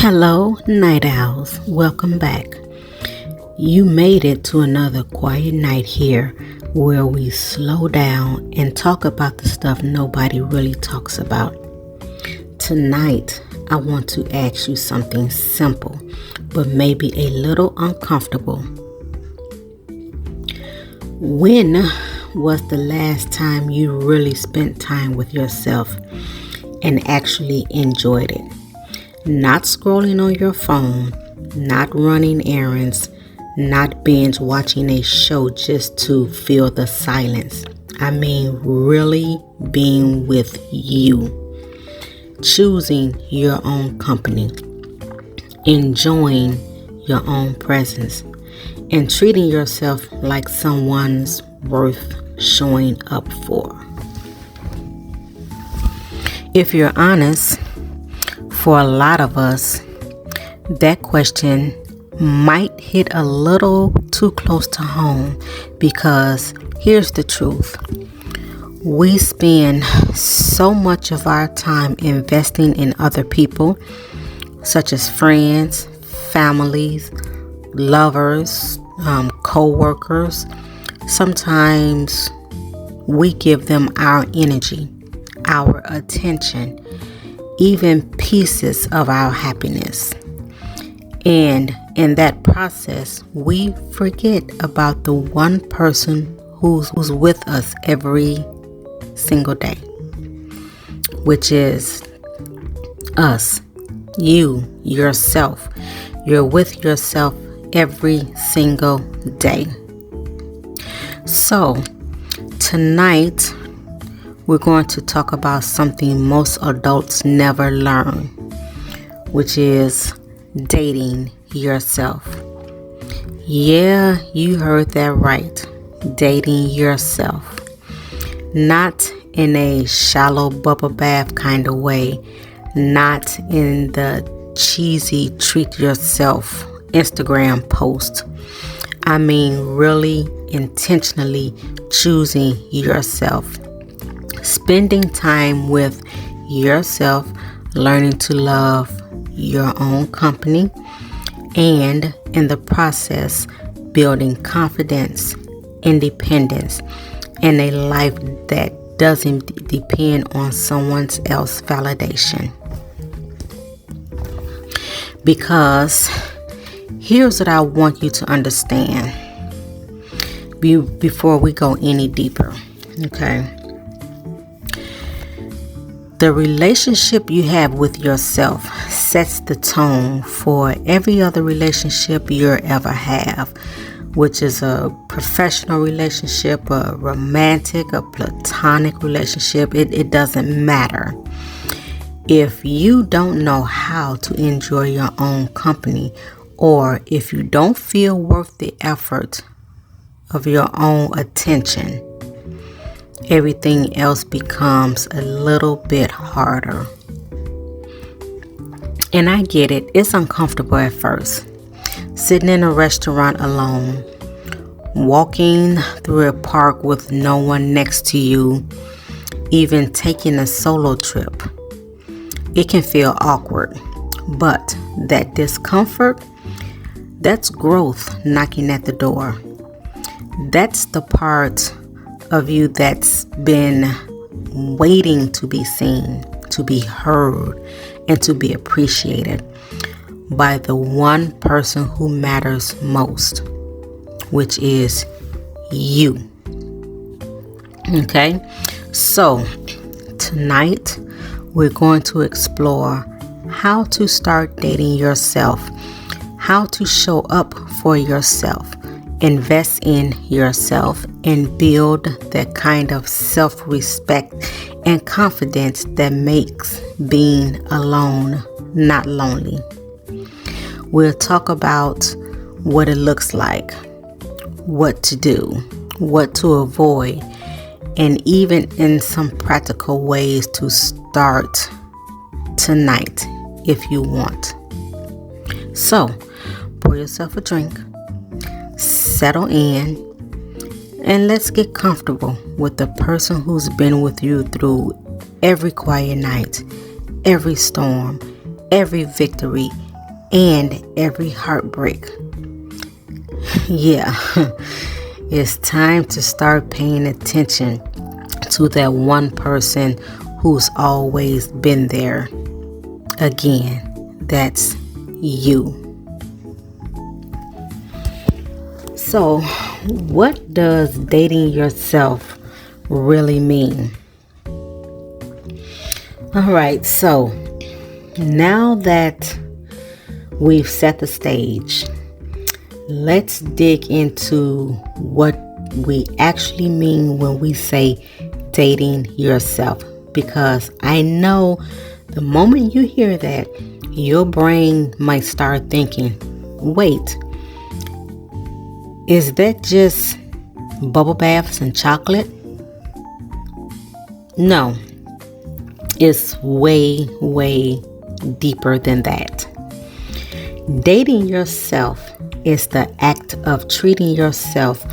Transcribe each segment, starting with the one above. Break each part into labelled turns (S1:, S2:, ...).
S1: Hello, night owls. Welcome back. You made it to another quiet night here where we slow down and talk about the stuff nobody really talks about. Tonight, I want to ask you something simple, but maybe a little uncomfortable. When was the last time you really spent time with yourself and actually enjoyed it? Not scrolling on your phone, not running errands, not binge watching a show just to fill the silence. I mean, really being with you, choosing your own company, enjoying your own presence, and treating yourself like someone's worth showing up for. If you're honest, for a lot of us, that question might hit a little too close to home because here's the truth. We spend so much of our time investing in other people, such as friends, families, lovers, co-workers. Sometimes we give them our energy, our attention, even pieces of our happiness. And in that process, we forget about the one person who's with us every single day, which is us, you, yourself. You're with yourself every single day. So tonight, we're going to talk about something most adults never learn, which is dating yourself. Yeah, you heard that right. Dating yourself. Not in a shallow bubble bath kind of way. Not in the cheesy treat yourself Instagram post. I mean, really intentionally choosing yourself. Spending time with yourself, learning to love your own company, and in the process, building confidence, independence, and a life that doesn't depend on someone else's validation. Because here's what I want you to understand before we go any deeper, okay? The relationship you have with yourself sets the tone for every other relationship you'll ever have, which is a professional relationship, a romantic, a platonic relationship. It doesn't matter. If you don't know how to enjoy your own company, or if you don't feel worth the effort of your own attention, everything else becomes a little bit harder. And I get it. It's uncomfortable at first. Sitting in a restaurant alone, walking through a park with no one next to you, even taking a solo trip. It can feel awkward, but that discomfort, that's growth knocking at the door. That's the part of you that's been waiting to be seen, to be heard, and to be appreciated by the one person who matters most, which is you. Okay, so tonight we're going to explore how to start dating yourself, how to show up for yourself, invest in yourself, and build that kind of self-respect and confidence that makes being alone not lonely. We'll talk about what it looks like, what to do, what to avoid, and even in some practical ways to start tonight if you want. So, pour yourself a drink, settle in, and let's get comfortable with the person who's been with you through every quiet night, every storm, every victory, and every heartbreak. Yeah, it's time to start paying attention to that one person who's always been there. Again, that's you. So, what does dating yourself really mean? All right, so now that we've set the stage, let's dig into what we actually mean when we say dating yourself. Because I know the moment you hear that, your brain might start thinking, wait, is that just bubble baths and chocolate? No, it's way, way deeper than that. Dating yourself is the act of treating yourself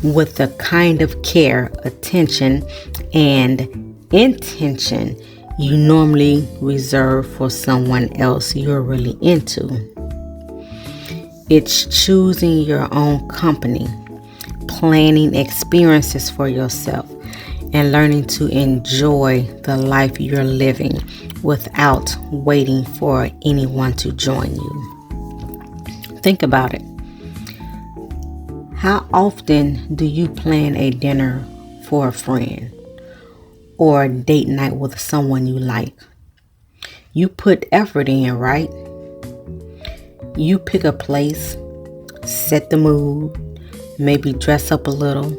S1: with the kind of care, attention, and intention you normally reserve for someone else you're really into. It's choosing your own company, planning experiences for yourself, and learning to enjoy the life you're living without waiting for anyone to join you. Think about it. How often do you plan a dinner for a friend or a date night with someone you like? You put effort in, right? You pick a place, set the mood, maybe dress up a little.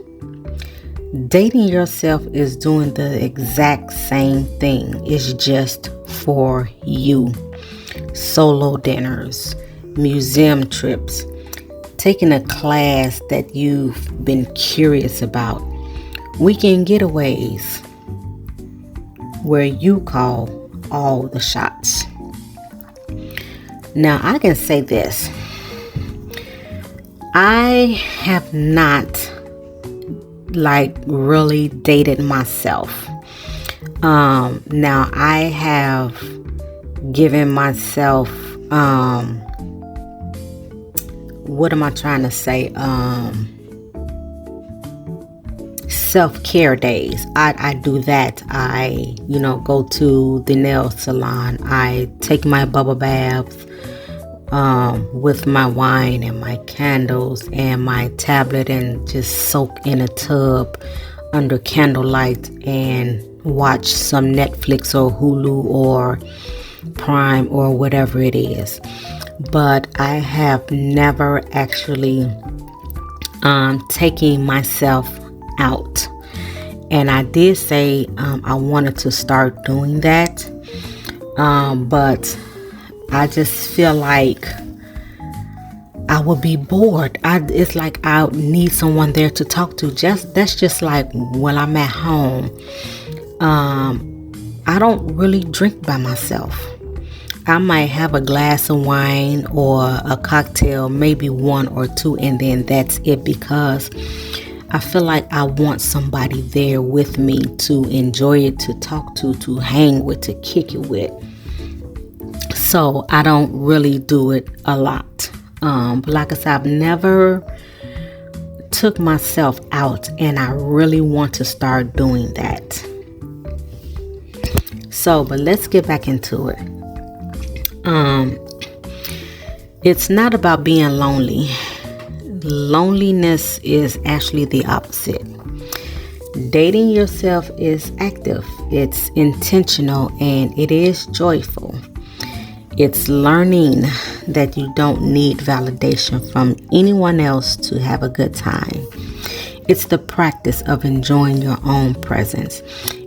S1: Dating yourself is doing the exact same thing. It's just for you. Solo dinners, museum trips, taking a class that you've been curious about, weekend getaways, where you call all the shots. Now, I can say this. I have not really dated myself. Now I have given myself, what am I trying to say? Self-care days. I do that. I, go to the nail salon. I take my bubble baths with my wine and my candles and my tablet and just soak in a tub under candlelight and watch some Netflix or Hulu or Prime or whatever it is. But I have never actually taken myself out. And I did say I wanted to start doing that. But I just feel like I would be bored. It's like I need someone there to talk to. That's just like when I'm at home. I don't really drink by myself. I might have a glass of wine or a cocktail, maybe one or two, and then that's it, because I feel like I want somebody there with me to enjoy it, to talk to hang with, to kick it with. So I don't really do it a lot. But like I said, I've never took myself out, and I really want to start doing that. So, but let's get back into it. It's not about being lonely. Loneliness is actually the opposite. Dating yourself is active, it's intentional, and it is joyful. It's learning that you don't need validation from anyone else to have a good time. It's the practice of enjoying your own presence,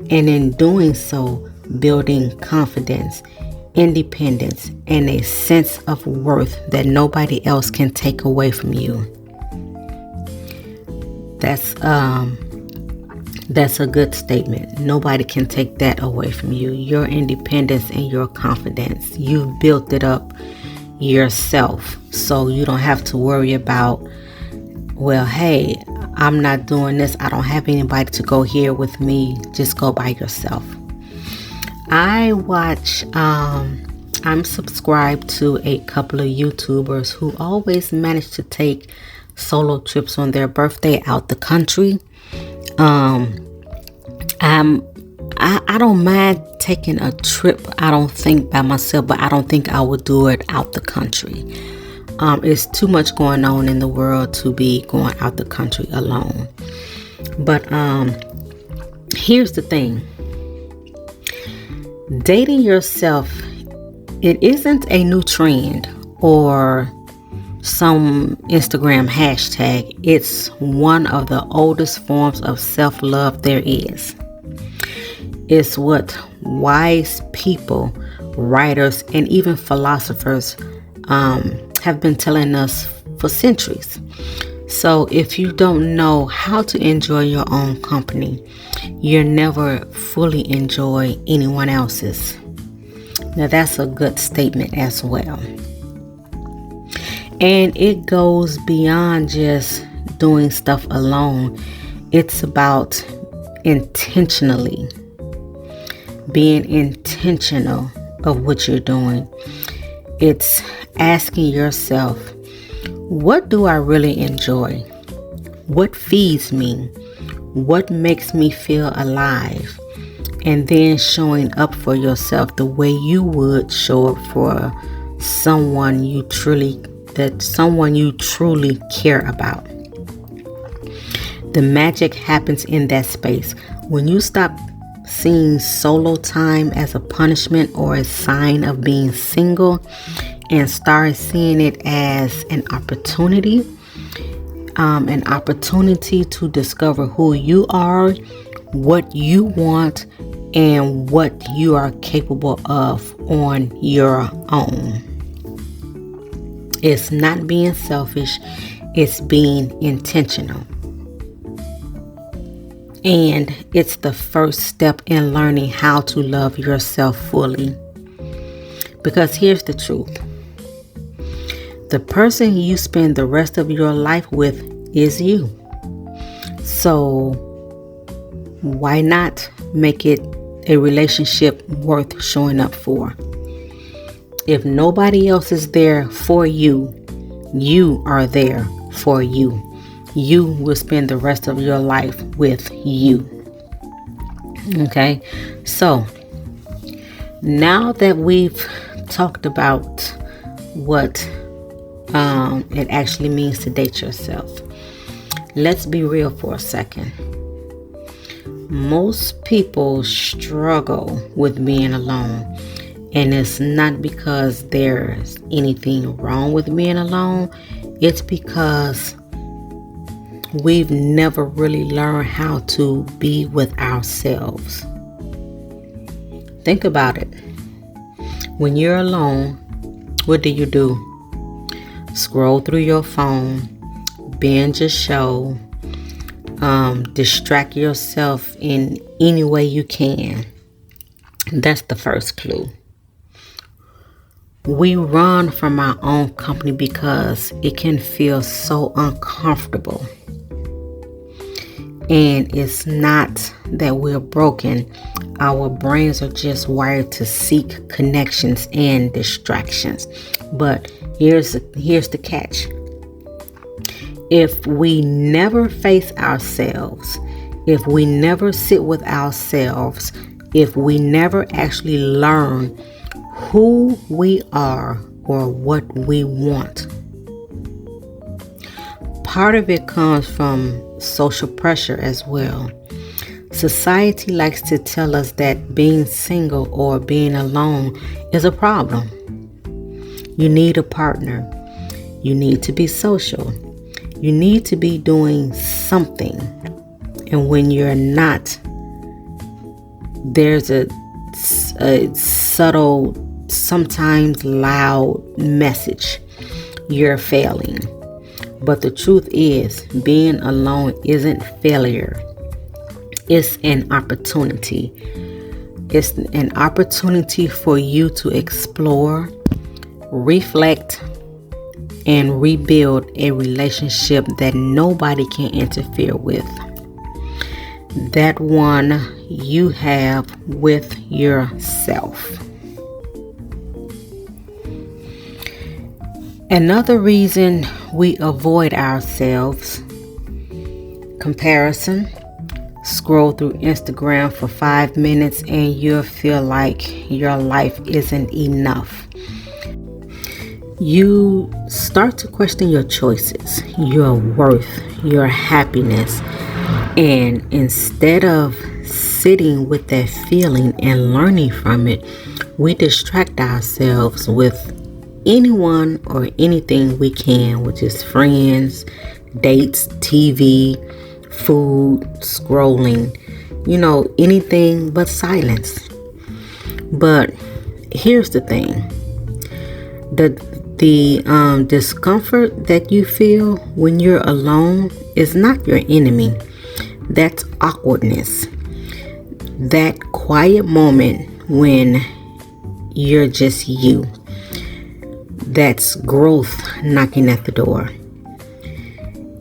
S1: and in doing so, building confidence, independence, and a sense of worth that nobody else can take away from you. That's a good statement. Nobody can take that away from you. Your independence and your confidence. You've built it up yourself, so you don't have to worry about, well, hey, I'm not doing this. I don't have anybody to go here with me. Just go by yourself. I watch I'm subscribed to a couple of YouTubers who always manage to take solo trips on their birthday out the country. I don't mind taking a trip, I don't think, by myself, but I don't think I would do it out the country. It's too much going on in the world to be going out the country alone. But here's the thing. Dating yourself, it isn't a new trend or some Instagram hashtag. It's one of the oldest forms of self-love there is. It's what wise people, writers, and even philosophers have been telling us for centuries. So if you don't know how to enjoy your own company, you'll never fully enjoy anyone else's. Now that's a good statement as well. And it goes beyond just doing stuff alone. It's about intentionally being intentional of what you're doing. It's asking yourself, what do I really enjoy? What feeds me? What makes me feel alive? And then showing up for yourself the way you would show up for someone you truly care about. The magic happens in that space. When you stop seeing solo time as a punishment or a sign of being single and start seeing it as an opportunity to discover who you are, what you want, and what you are capable of on your own. It's not being selfish, it's being intentional. And it's the first step in learning how to love yourself fully. Because here's the truth. The person you spend the rest of your life with is you. So why not make it a relationship worth showing up for? If nobody else is there for you, you are there for you. You will spend the rest of your life with you. Okay, so now that we've talked about what it actually means to date yourself, let's be real for a second. Most people struggle with being alone, and it's not because there's anything wrong with being alone. It's because we've never really learned how to be with ourselves. Think about it. When you're alone, what do? Scroll through your phone, binge a show, distract yourself in any way you can. That's the first clue. We run from our own company because it can feel so uncomfortable. And it's not that we're broken. Our brains are just wired to seek connections and distractions. But here's the catch. If we never face ourselves, if we never sit with ourselves, if we never actually learn who we are or what we want, part of it comes from social pressure as well. Society likes to tell us that being single or being alone is a problem. You need a partner. You need to be social. You need to be doing something. And when you're not, there's a subtle, sometimes loud message. You're failing. But the truth is, being alone isn't failure. It's an opportunity. It's an opportunity for you to explore, reflect, and rebuild a relationship that nobody can interfere with. That one you have with yourself. Another reason we avoid ourselves: comparison. Scroll through Instagram for 5 minutes and you'll feel like your life isn't enough. You start to question your choices, your worth, your happiness. And instead of sitting with that feeling and learning from it, we distract ourselves with anyone or anything we can, which is friends, dates, TV, food, scrolling, anything but silence. But here's the thing: the discomfort that you feel when you're alone is not your enemy. That's awkwardness. That quiet moment when you're just you. That's growth knocking at the door.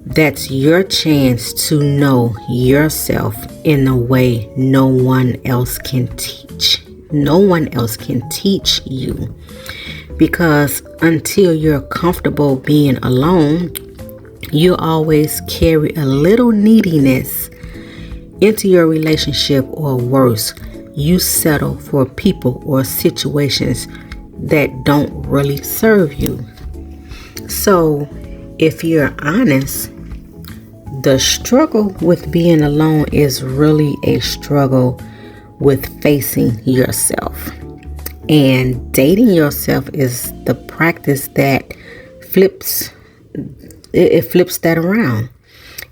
S1: That's your chance to know yourself in a way no one else can teach. No one else can teach you. Because until you're comfortable being alone, you always carry a little neediness into your relationship, or worse, you settle for people or situations that don't really serve you. So, if you're honest, the struggle with being alone is really a struggle with facing yourself. And dating yourself is the practice that flips that around.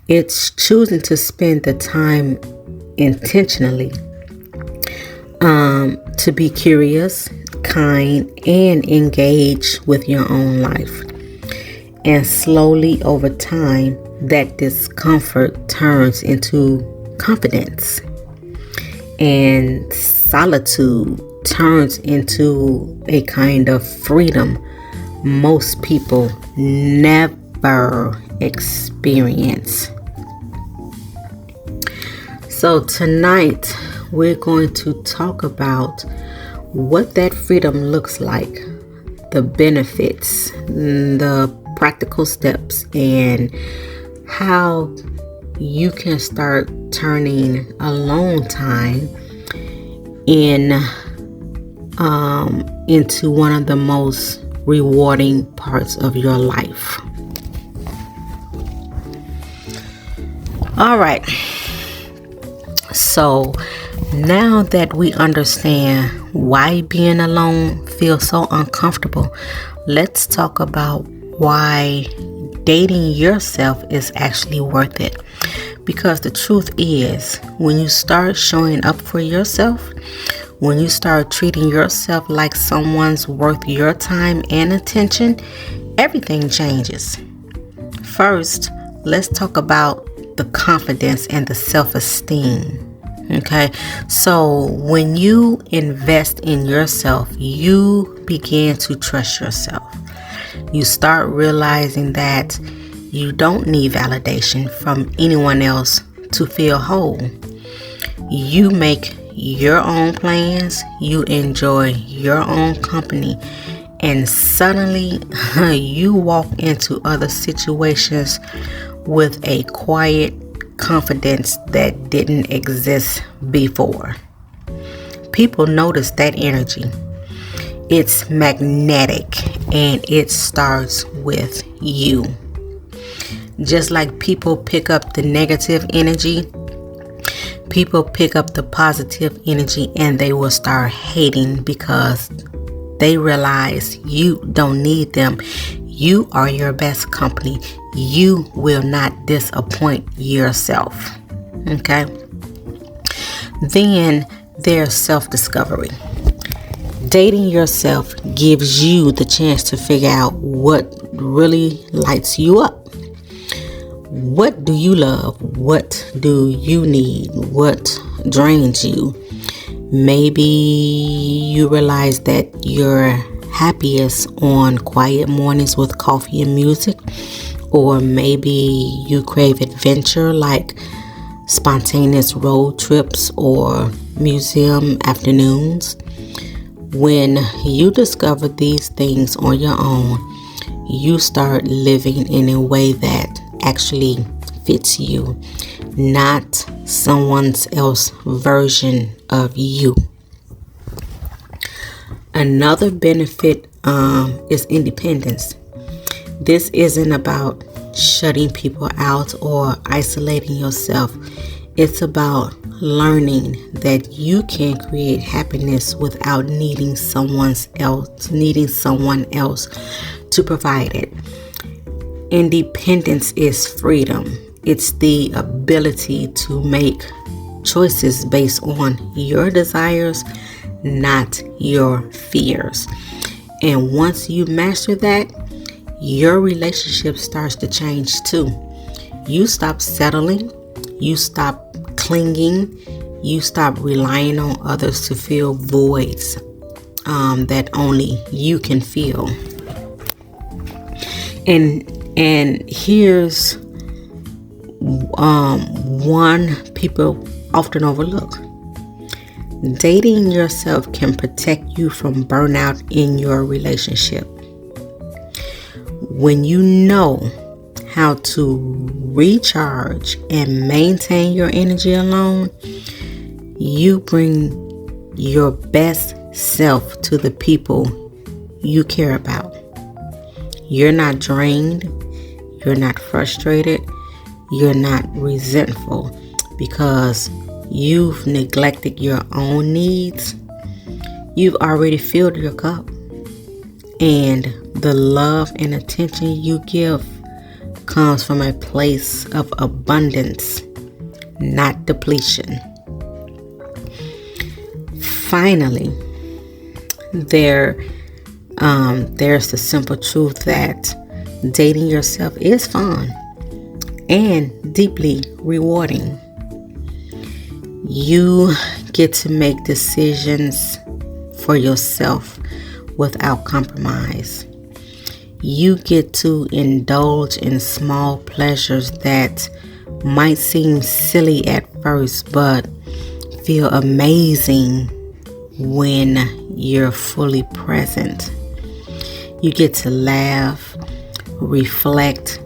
S1: It's choosing to spend the time intentionally, to be curious, kind, and engage with your own life. And slowly over time, that discomfort turns into confidence, and solitude turns into a kind of freedom most people never experience. So tonight we're going to talk about what that freedom looks like, the benefits, the practical steps, and how you can start turning alone time into one of the most rewarding parts of your life. All right. So now that we understand why being alone feels so uncomfortable, let's talk about why dating yourself is actually worth it. Because the truth is, when you start showing up for yourself, when you start treating yourself like someone's worth your time and attention, everything changes. First, let's talk about the confidence and the self-esteem. Okay, so when you invest in yourself, you begin to trust yourself. You start realizing that you don't need validation from anyone else to feel whole. You make your own plans, you enjoy your own company, and suddenly you walk into other situations with a quiet confidence that didn't exist before. People notice that energy. It's magnetic, and it starts with you. Just like people pick up the negative energy, people pick up the positive energy, and they will start hating because they realize you don't need them. You are your best company. You will not disappoint yourself. Okay? Then there's self-discovery. Dating yourself gives you the chance to figure out what really lights you up. What do you love? What do you need? What drains you? Maybe you realize that you're happiest on quiet mornings with coffee and music. Or maybe you crave adventure like spontaneous road trips or museum afternoons. When you discover these things on your own, You start living in a way that actually fits you, not someone else's version of you. Another benefit is independence. This isn't about shutting people out or isolating yourself. It's about learning that you can create happiness without needing someone else to provide it. Independence is freedom. It's the ability to make choices based on your desires, not your fears. And once you master that, your relationship starts to change too. You stop settling, you stop clinging, you stop relying on others to fill voids that only you can fill. And here's one people often overlook. Dating yourself can protect you from burnout in your relationship. When you know how to recharge and maintain your energy alone, you bring your best self to the people you care about. You're not drained, you're not frustrated, you're not resentful because you've neglected your own needs. You've already filled your cup. And the love and attention you give comes from a place of abundance, not depletion. Finally, there's the simple truth that dating yourself is fun and deeply rewarding. You get to make decisions for yourself without compromise. You get to indulge in small pleasures that might seem silly at first, but feel amazing when you're fully present. You get to laugh, reflect,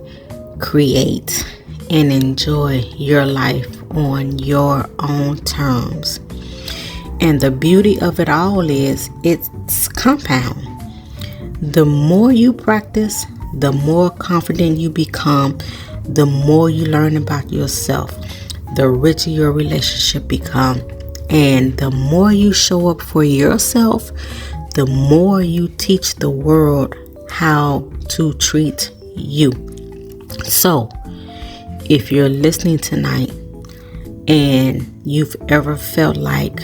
S1: create, and enjoy your life on your own terms. And the beauty of it all is it's compound. The more you practice, the more confident you become, the more you learn about yourself, the richer your relationship becomes, and the more you show up for yourself, the more you teach the world how to treat you. So, if you're listening tonight and you've ever felt like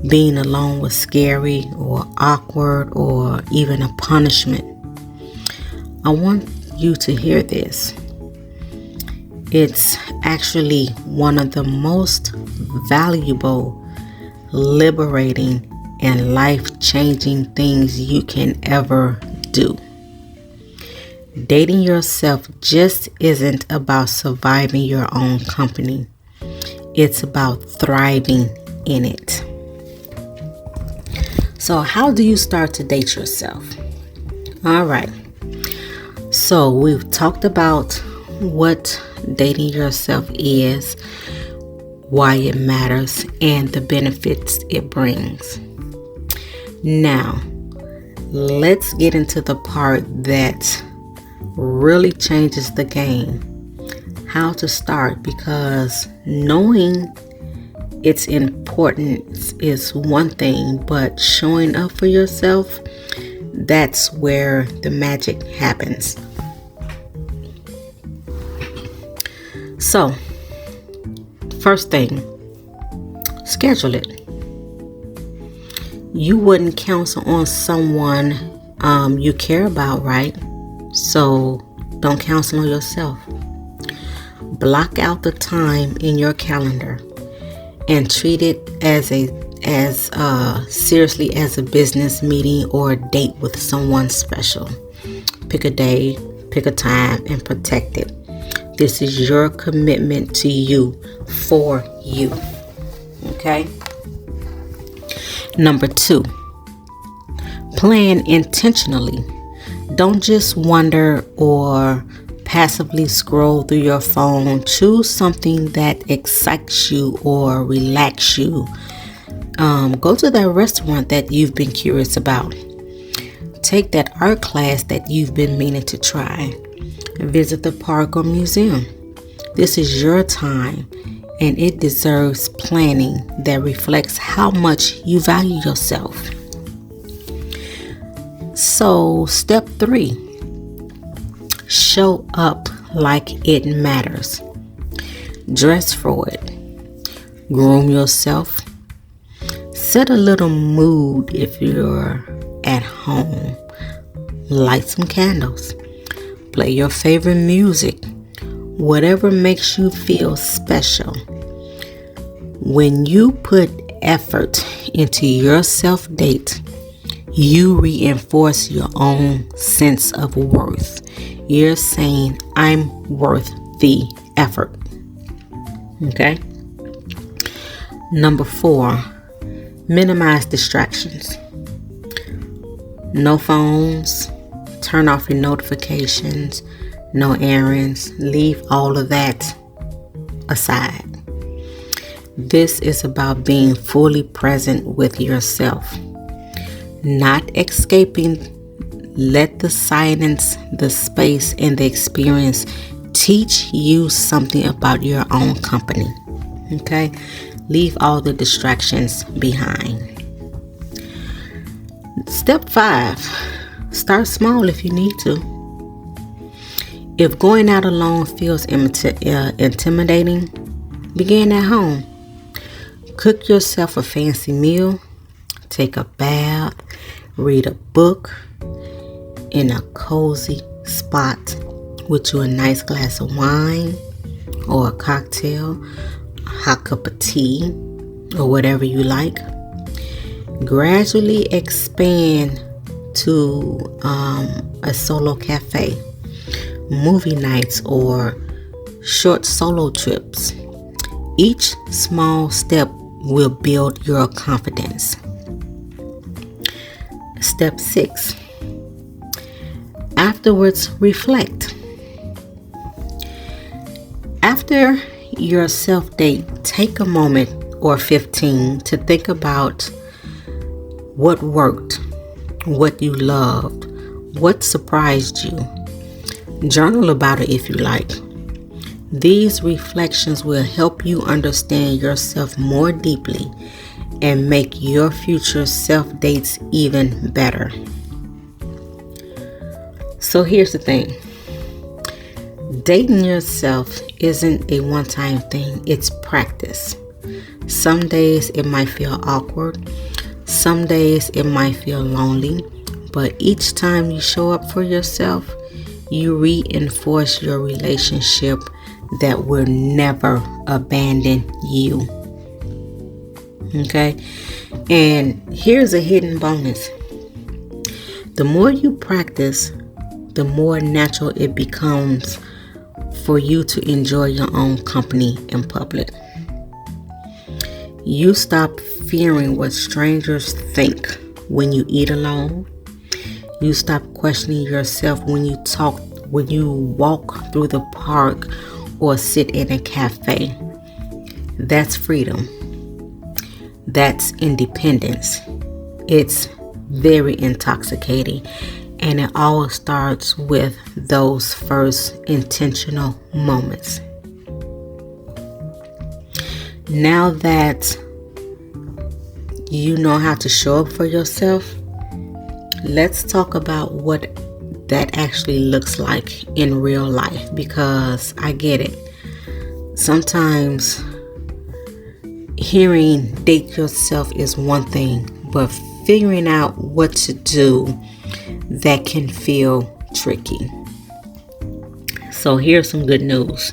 S1: being alone was scary or awkward or even a punishment, I want you to hear this. It's actually one of the most valuable, liberating, and life-changing things you can ever do. Dating yourself just isn't about surviving your own company. It's about thriving in it. So how do you start to date yourself? All right. So we've talked about what dating yourself is, why it matters, and the benefits it brings. Now, let's get into the part that really changes the game. How to start, because knowing its importance is one thing, but showing up for yourself, that's where the magic happens. So, first thing, schedule it. You wouldn't counsel on someone you care about, right? So, don't counsel on yourself. Block out the time in your calendar and treat it as seriously as a business meeting or a date with someone special. Pick a day, pick a time, and protect it. This is your commitment to you, for you. Okay? Number 2, plan intentionally. Don't just wonder or passively scroll through your phone. Choose something that excites you or relax you. Go to that restaurant that you've been curious about. Take that art class that you've been meaning to try. Visit the park or museum. This is your time, and it deserves planning that reflects how much you value yourself. So, step 3, show up like it matters. Dress for it. Groom yourself. Set a little mood if you're at home. Light some candles. Play your favorite music. Whatever makes you feel special. When you put effort into your self-date, you reinforce your own sense of worth. You're saying, I'm worth the effort. Okay? Number 4, minimize distractions. No phones. Turn off your notifications. No errands. Leave all of that aside. This is about being fully present with yourself. Not escaping. Let the silence, the space, and the experience teach you something about your own company. Okay? Leave all the distractions behind. Step 5, start small if you need to. If going out alone feels intimidating, begin at home. Cook yourself a fancy meal. Take a bath. Read a book in a cozy spot with you a nice glass of wine or a cocktail, a hot cup of tea, or whatever you like. Gradually expand to a solo cafe, movie nights, or short solo trips. Each small step will build your confidence. Step 6. Afterwards, reflect. After your self-date, take a moment or 15 to think about what worked, what you loved, what surprised you. Journal about it if you like. These reflections will help you understand yourself more deeply and make your future self-dates even better. So here's the thing. Dating yourself isn't a one-time thing. It's practice. Some days it might feel awkward. Some days it might feel lonely. But each time you show up for yourself, you reinforce your relationship that will never abandon you. Okay? And here's a hidden bonus. The more you practice, the more natural it becomes for you to enjoy your own company in public. You stop fearing what strangers think when you eat alone. You stop questioning yourself when you walk through the park or sit in a cafe. That's freedom. That's independence. It's very intoxicating, and it all starts with those first intentional moments. Now that you know how to show up for yourself, let's talk about what that actually looks like in real life, because I get it. Sometimes hearing date yourself is one thing, but figuring out what to do, that can feel tricky. So here's some good news.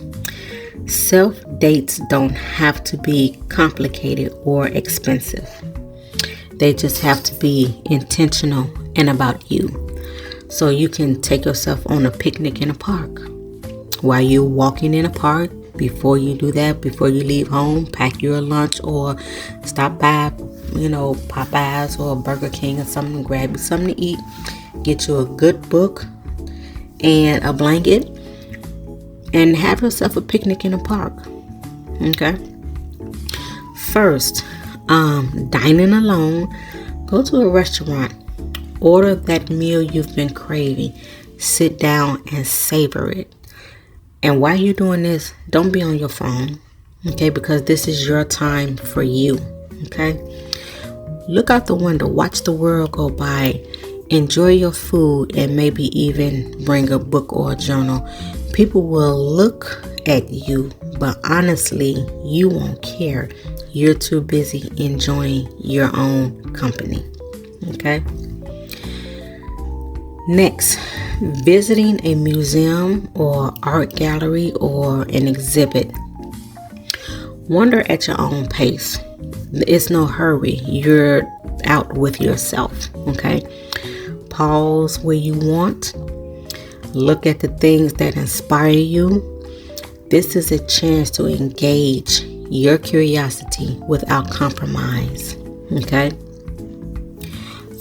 S1: Self-dates don't have to be complicated or expensive. They just have to be intentional and about you. So you can take yourself on a picnic in a park. While you're walking in a park, before you do that, before you leave home, pack your lunch or stop by, Popeyes or Burger King or something, grab you something to eat. Get you a good book, and a blanket and have yourself a picnic in a park. Okay. First, dining alone, go to a restaurant, order that meal you've been craving, sit down and savor it. And while you're doing this, don't be on your phone, okay, because this is your time for you, okay? Look out the window, watch the world go by, enjoy your food, and maybe even bring a book or a journal. People will look at you, but honestly, you won't care. You're too busy enjoying your own company, okay? Next, visiting a museum or art gallery or an exhibit. Wander at your own pace. It's no hurry. You're out with yourself, okay? Pause where you want. Look at the things that inspire you. This is a chance to engage your curiosity without compromise, okay?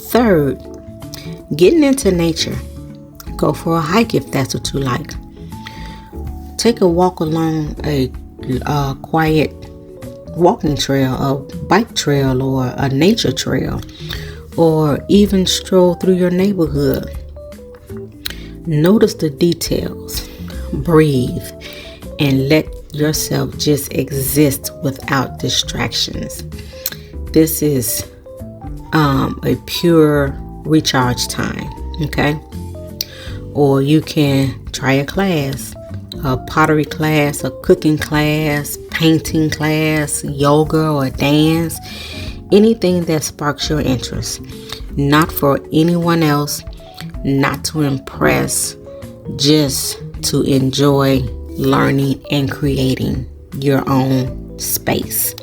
S1: Third, getting into nature. Go for a hike if that's what you like. Take a walk along a quiet walking trail, a bike trail, or a nature trail, or even stroll through your neighborhood. Notice the details, breathe, and let yourself just exist without distractions. This is a pure recharge time, okay? Or you can try a class, a pottery class, a cooking class, painting class, yoga or dance, anything that sparks your interest. Not for anyone else, not to impress, just to enjoy learning and creating your own space.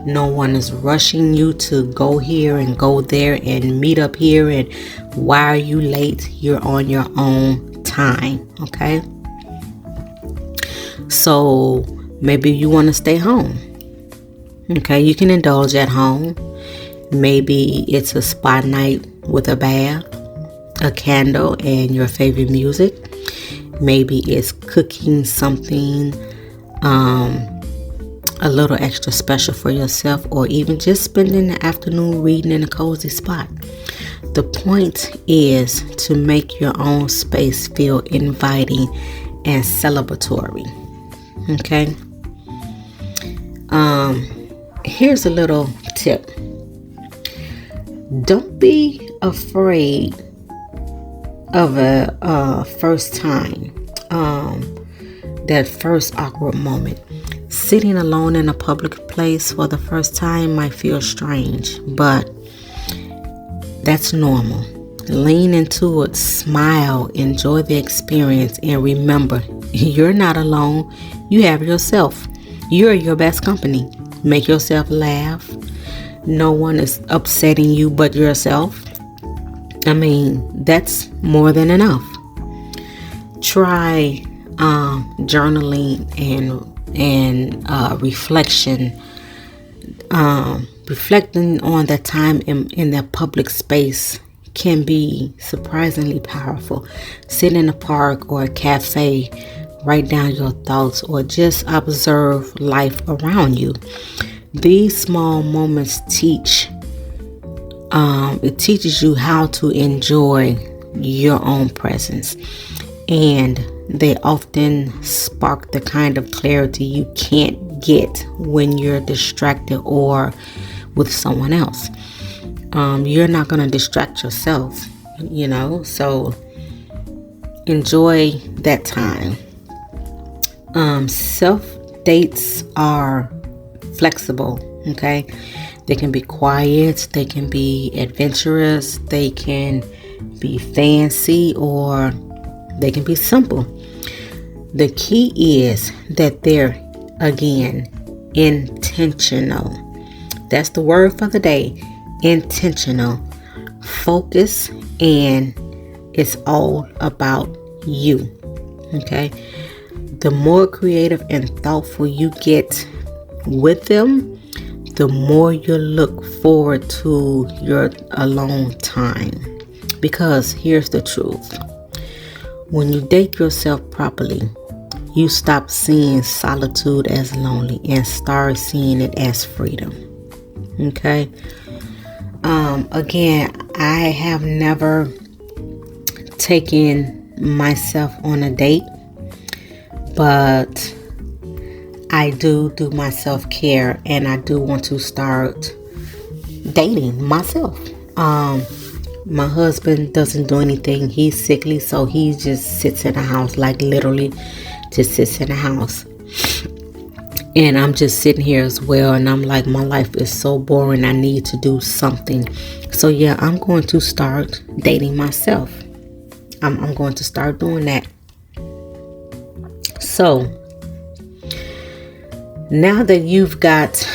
S1: No one is rushing you to go here and go there and meet up here, and why are you late? You're on your own time, okay? So maybe you want to stay home. Okay, you can indulge at home. Maybe it's a spa night with a bath, a candle, and your favorite music. Maybe it's cooking something a little extra special for yourself, or even just spending the afternoon reading in a cozy spot. The point is to make your own space feel inviting and celebratory. Okay. Here's a little tip. Don't be afraid of a first time, that first awkward moment. Sitting alone in a public place for the first time might feel strange, but that's normal. Lean into it, smile, enjoy the experience, and remember, you're not alone. You have yourself. You're your best company. Make yourself laugh. No one is upsetting you but yourself. I mean, that's more than enough. Try journaling and reflection. Reflecting on that time in that public space can be surprisingly powerful. Sit in a park or a cafe, write down your thoughts, or just observe life around you. These small moments teaches you how to enjoy your own presence, and they often spark the kind of clarity you can't get when you're distracted or with someone else. You're not going to distract yourself, so enjoy that time. Self dates are flexible, okay? They can be quiet, they can be adventurous, they can be fancy, or they can be simple. The key is that they're, again, intentional. That's the word for the day. Intentional. Focus, and it's all about you. Okay? The more creative and thoughtful you get with them, the more you look forward to your alone time. Because here's the truth. When you date yourself properly, you stop seeing solitude as lonely and start seeing it as freedom. Okay. Again, I have never taken myself on a date, but I do my self-care, and I do want to start dating myself. My husband doesn't do anything. He's sickly, so he just sits in the house, like literally just sits in the house. And I'm just sitting here as well, and I'm like, my life is so boring. I need to do something. So yeah, I'm going to start dating myself. I'm going to start doing that. So now that you've got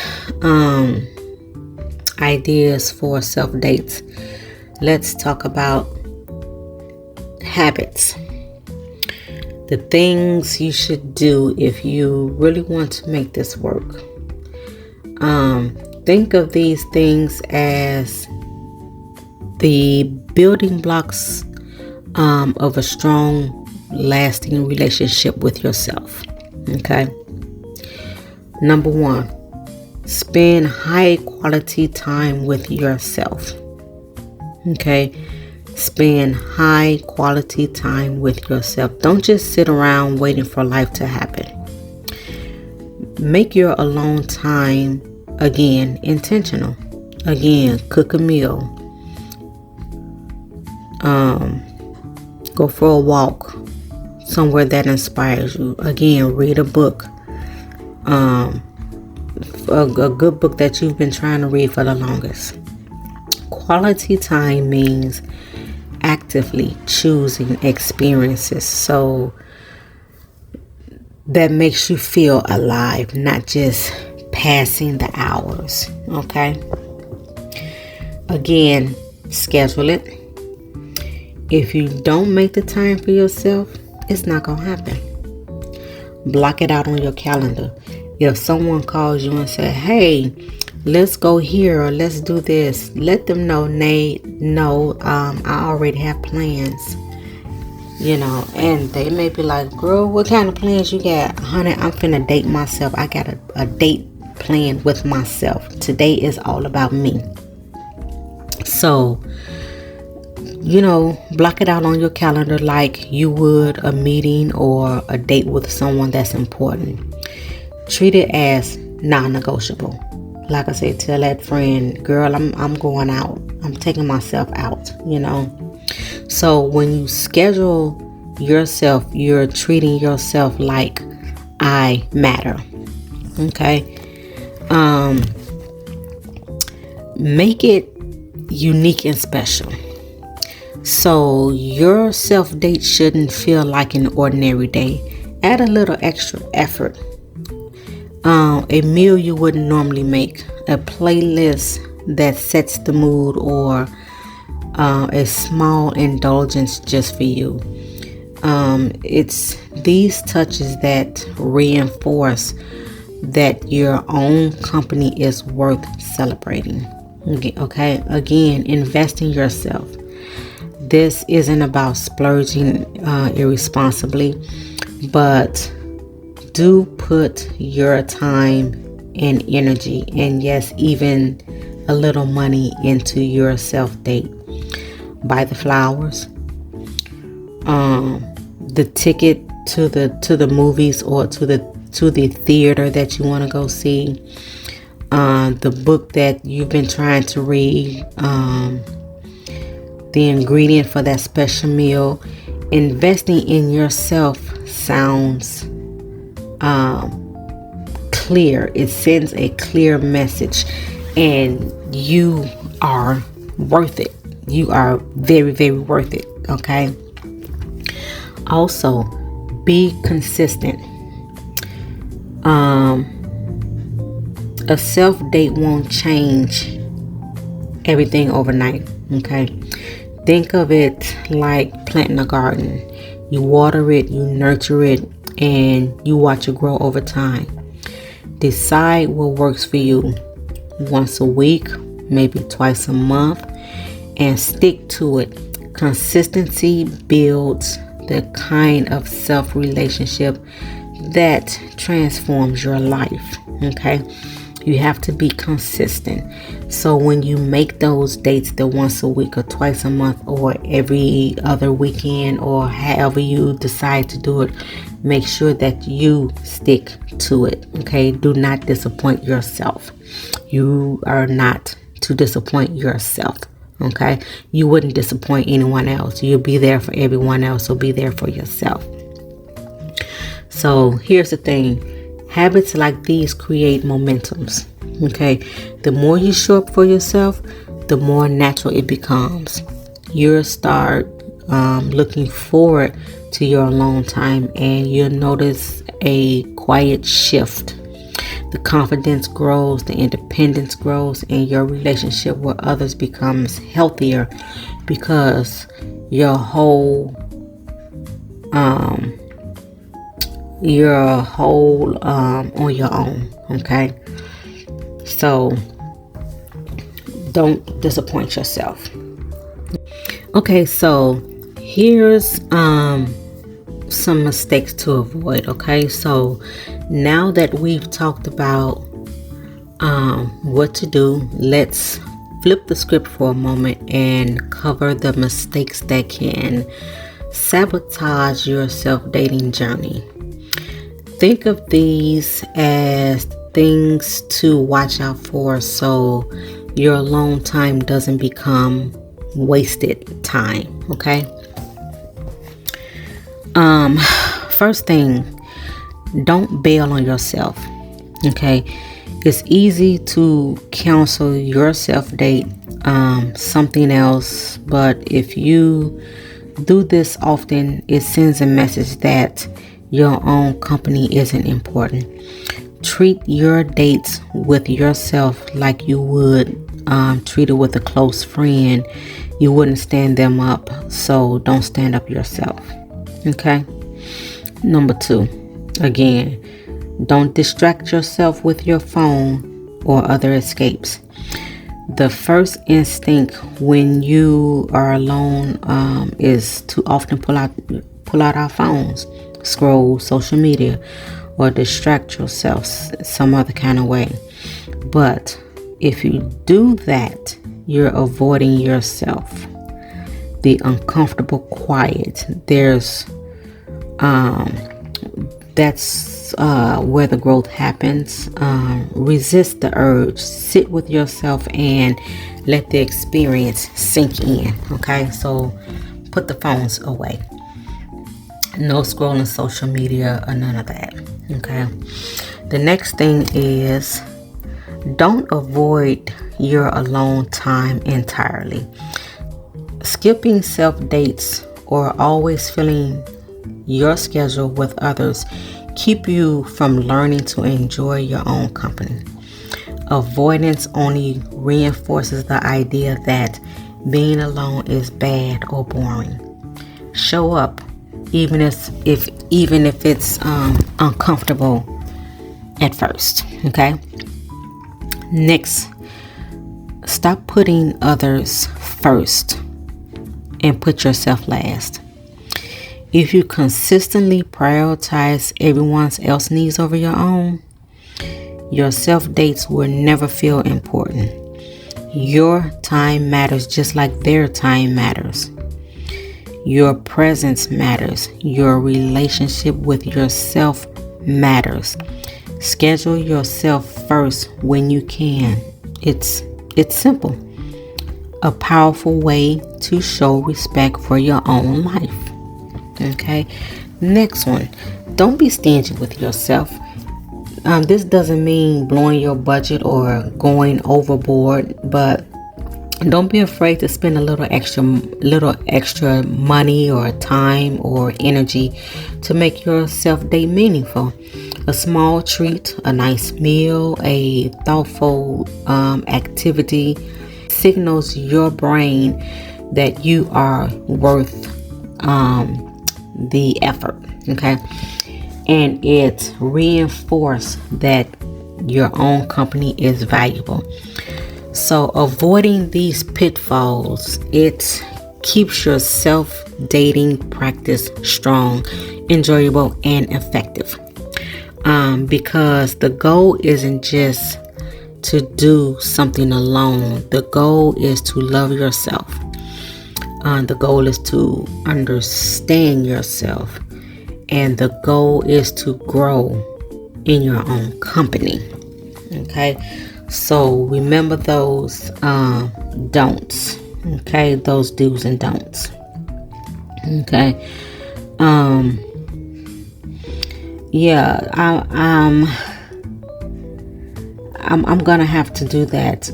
S1: ideas for self dates, let's talk about habits. The things you should do if you really want to make this work. Think of these things as the building blocks of a strong, lasting relationship with yourself. Okay. Number 1, spend high quality time with yourself. Okay. Spend high quality time with yourself. Don't just sit around waiting for life to happen. Make your alone time, again, intentional. Again, cook a meal. Go for a walk somewhere that inspires you. Again, read a book. A good book that you've been trying to read for the longest. Quality time means actively choosing experiences so that makes you feel alive, not just passing the hours. Okay. Again, schedule it. If you don't make the time for yourself, it's not gonna happen. Block it out on your calendar. If someone calls you and says, hey, let's go here or let's do this, let them know, no, I already have plans, and they may be like, girl, what kind of plans you got? Honey, I'm finna date myself. I got a date planned with myself. Today is all about me. So, block it out on your calendar like you would a meeting or a date with someone that's important. Treat it as non-negotiable. Like I said, tell that friend, girl, I'm going out. I'm taking myself out, So when you schedule yourself, you're treating yourself like I matter. Okay. Make it unique and special. So your self date shouldn't feel like an ordinary day. Add a little extra effort. A meal you wouldn't normally make, a playlist that sets the mood, or a small indulgence just for you. It's these touches that reinforce that your own company is worth celebrating. Okay, again, invest in yourself. This isn't about splurging irresponsibly, but do put your time and energy, and yes, even a little money into your self-date. Buy the flowers, the ticket to the movies or to the theater that you want to go see, the book that you've been trying to read, the ingredient for that special meal. Investing in yourself sounds clear. It sends a clear message, and you are worth it. You are very, very worth it. Okay. Also, be consistent. A self date won't change everything overnight. Okay. Think of it like planting a garden. You water it, you nurture it, and you watch it grow over time. Decide what works for you. Once a week, maybe twice a month, and stick to it. Consistency builds the kind of self relationship that transforms your life. Okay, you have to be consistent. So when you make those dates, the once a week or twice a month or every other weekend or however you decide to do it, make sure that you stick to it. Okay, do not disappoint yourself. You are not to disappoint yourself. Okay, you wouldn't disappoint anyone else. You'll be there for everyone else, so be there for yourself. So here's the thing. Habits like these create momentums. Okay, the more you show up for yourself, the more natural it becomes. You'll start looking forward to your alone time, and you'll notice a quiet shift. The confidence grows, the independence grows, and your relationship with others becomes healthier because your whole on your own. Okay, so don't disappoint yourself. Okay, so here's some mistakes to avoid. Okay, so now that we've talked about what to do, let's flip the script for a moment and cover the mistakes that can sabotage your self-dating journey. Think of these as things to watch out for so your alone time doesn't become wasted time. Okay, first thing, don't bail on yourself. Okay, it's easy to cancel your self-date something else, but if you do this often, it sends a message that your own company isn't important. Treat your dates with yourself like you would treat it with a close friend. You wouldn't stand them up, so don't stand up yourself. Okay. Number 2, again, don't distract yourself with your phone or other escapes. The first instinct when you are alone is to often pull out our phones, scroll social media, or distract yourself some other kind of way. But if you do that, you're avoiding yourself. The uncomfortable quiet. That's where the growth happens. Resist the urge. Sit with yourself and let the experience sink in. Okay, so put the phones away. No scrolling social media or none of that. Okay. The next thing is, don't avoid your alone time entirely. Skipping self-dates or always filling your schedule with others keep you from learning to enjoy your own company. Avoidance only reinforces the idea that being alone is bad or boring. Show up even if it's uncomfortable at first. Okay. Next, stop putting others first and put yourself last. If you consistently prioritize everyone else's needs over your own, your self-dates will never feel important. Your time matters just like their time matters. Your presence matters. Your relationship with yourself matters. Schedule yourself first when you can. It's simple. A powerful way to show respect for your own life. Okay. Next one. Don't be stingy with yourself. This doesn't mean blowing your budget or going overboard, but don't be afraid to spend a little extra money or time or energy to make your self-date meaningful. A small treat, a nice meal, a thoughtful activity signals your brain that you are worth the effort. Okay, and it reinforces that your own company is valuable. So avoiding these pitfalls, it keeps your self-dating practice strong, enjoyable, and effective. Because the goal isn't just to do something alone. The goal is to love yourself. The goal is to understand yourself. And the goal is to grow in your own company. Okay, so remember those don'ts. Okay, those do's and don'ts. Okay. Yeah, I'm gonna have to do that.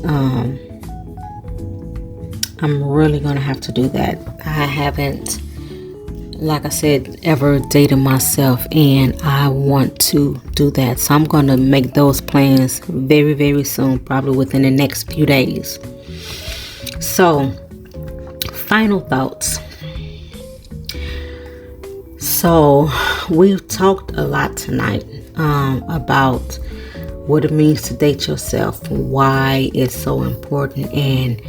S1: I'm really gonna have to do that. I haven't, like I said, ever dated myself, and I want to do that. So I'm gonna make those plans very, very soon, probably within the next few days. So, final thoughts. So, we've talked a lot tonight about what it means to date yourself, why it's so important, and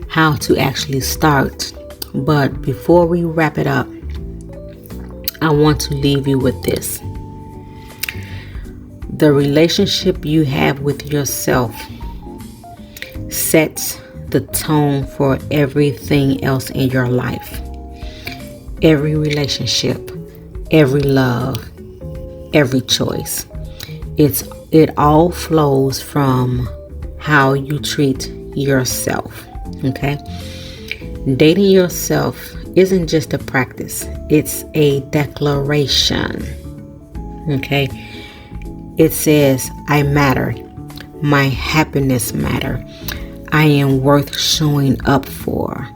S1: how to actually start. But before we wrap it up, I want to leave you with this. The relationship you have with yourself sets the tone for everything else in your life. Every relationship, every love, every choice. It all flows from how you treat yourself. Okay? Dating yourself isn't just a practice, it's a declaration. Okay? It says, I matter. My happiness matter. I am worth showing up for.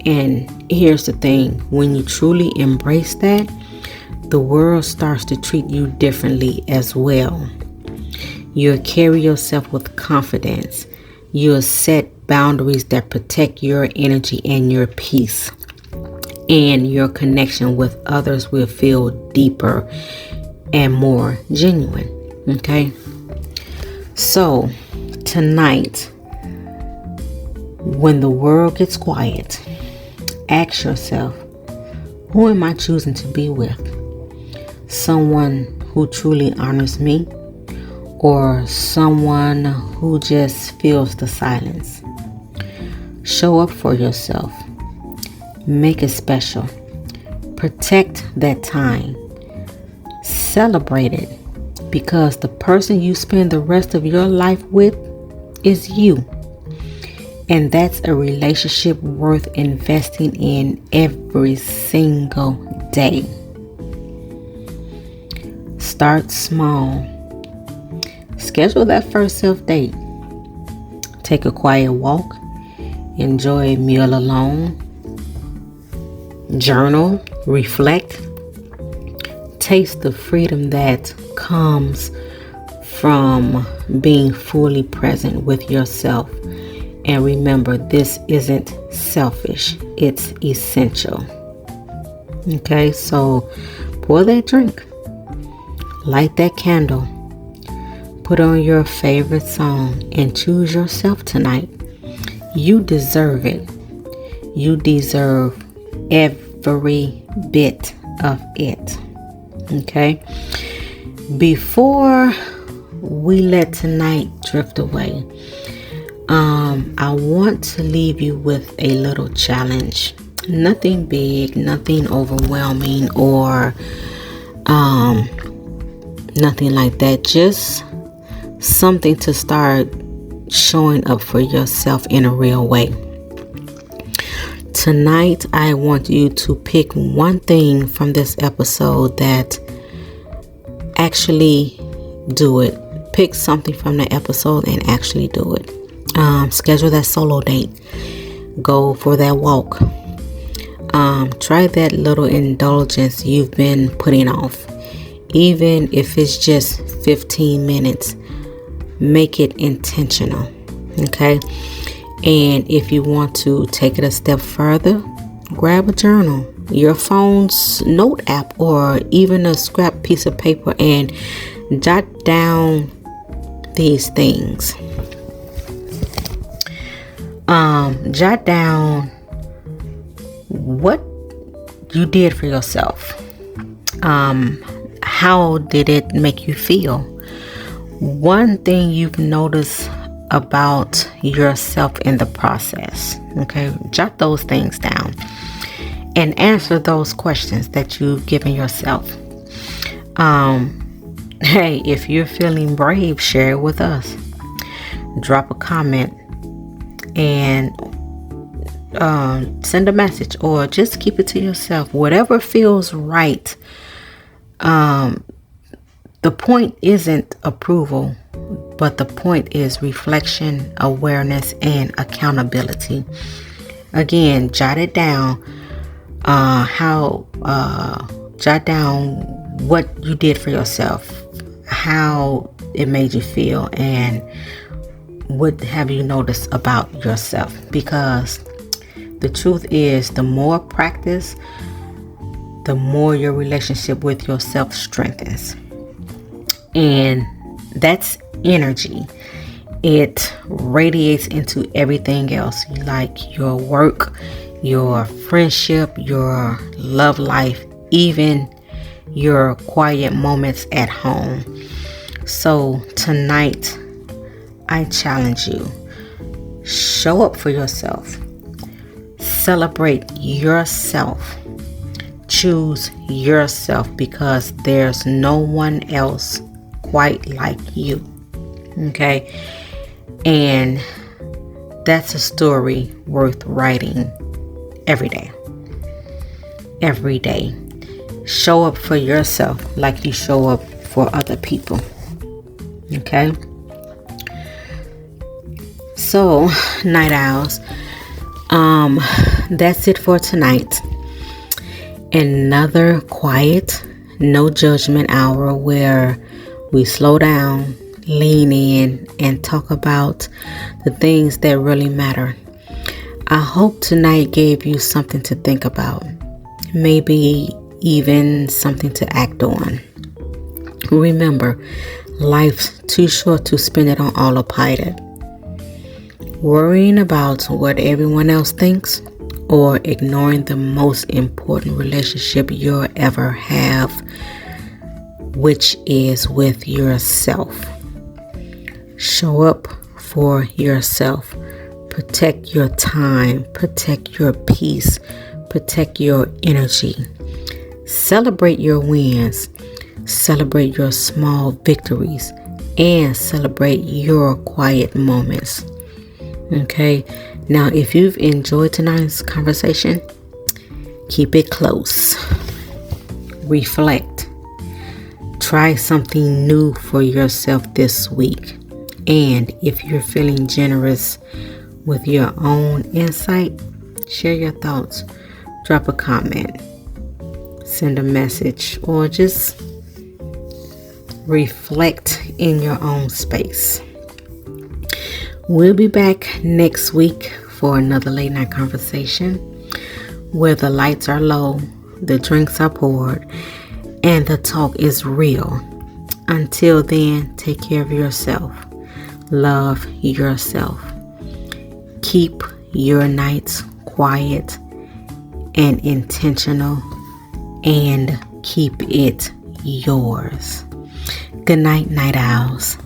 S1: And here's the thing, when you truly embrace that, the world starts to treat you differently as well. You'll carry yourself with confidence. You'll set boundaries that protect your energy and your peace. And your connection with others will feel deeper and more genuine. Okay? So, tonight, when the world gets quiet, ask yourself, who am I choosing to be with? Someone who truly honors me, or someone who just fills the silence? Show up for yourself. Make it special. Protect that time. Celebrate it, because the person you spend the rest of your life with is you. And that's a relationship worth investing in every single day. Start small. Schedule that first self-date. Take a quiet walk. Enjoy a meal alone. Journal. Reflect. Taste the freedom that comes from being fully present with yourself. And remember, this isn't selfish. It's essential. Okay, so pour that drink. Light that candle. Put on your favorite song and choose yourself tonight. You deserve it. You deserve every bit of it. Okay? Before we let tonight drift away, I want to leave you with a little challenge. Nothing big, nothing overwhelming, or nothing like that. Just something to start showing up for yourself in a real way. Tonight, I want you to pick one thing from this episode that actually do it. Pick something from the episode and actually do it. Schedule that solo date. Go for that walk. Try that little indulgence you've been putting off. Even if it's just 15 minutes, make it intentional. Okay? And if you want to take it a step further, grab a journal, your phone's note app, or even a scrap piece of paper, and jot down these things. Jot down what you did for yourself. How did it make you feel? One thing you've noticed about yourself in the process. Okay, jot those things down and answer those questions that you've given yourself. Hey, if you're feeling brave, share it with us. Drop a comment and send a message, or just keep it to yourself. Whatever feels right. The point isn't approval, but the point is reflection, awareness, and accountability. Again, jot it down. Jot down what you did for yourself, how it made you feel, and what have you noticed about yourself. Because the truth is, the more practice, the more your relationship with yourself strengthens. And that's energy. It radiates into everything else, like your work, your friendship, your love life, even your quiet moments at home. So tonight, I challenge you. Show up for yourself. Celebrate yourself. Choose yourself, because there's no one else quite like you. Okay? And that's a story worth writing every day. Every day. Show up for yourself like you show up for other people. Okay? So, night owls, that's it for tonight. Another quiet, no judgment hour where we slow down, lean in, and talk about the things that really matter. I hope tonight gave you something to think about, maybe even something to act on. Remember, life's too short to spend it on autopilot. Worrying about what everyone else thinks, or ignoring the most important relationship you'll ever have, which is with yourself. Show up for yourself. Protect your time. Protect your peace. Protect your energy. Celebrate your wins. Celebrate your small victories. And celebrate your quiet moments. Okay? Now, if you've enjoyed tonight's conversation, keep it close. Reflect. Try something new for yourself this week. And if you're feeling generous with your own insight, share your thoughts. Drop a comment. Send a message. Or just reflect in your own space. We'll be back next week for another late night conversation where the lights are low, the drinks are poured, and the talk is real. Until then, take care of yourself. Love yourself. Keep your nights quiet and intentional, and keep it yours. Good night, night owls.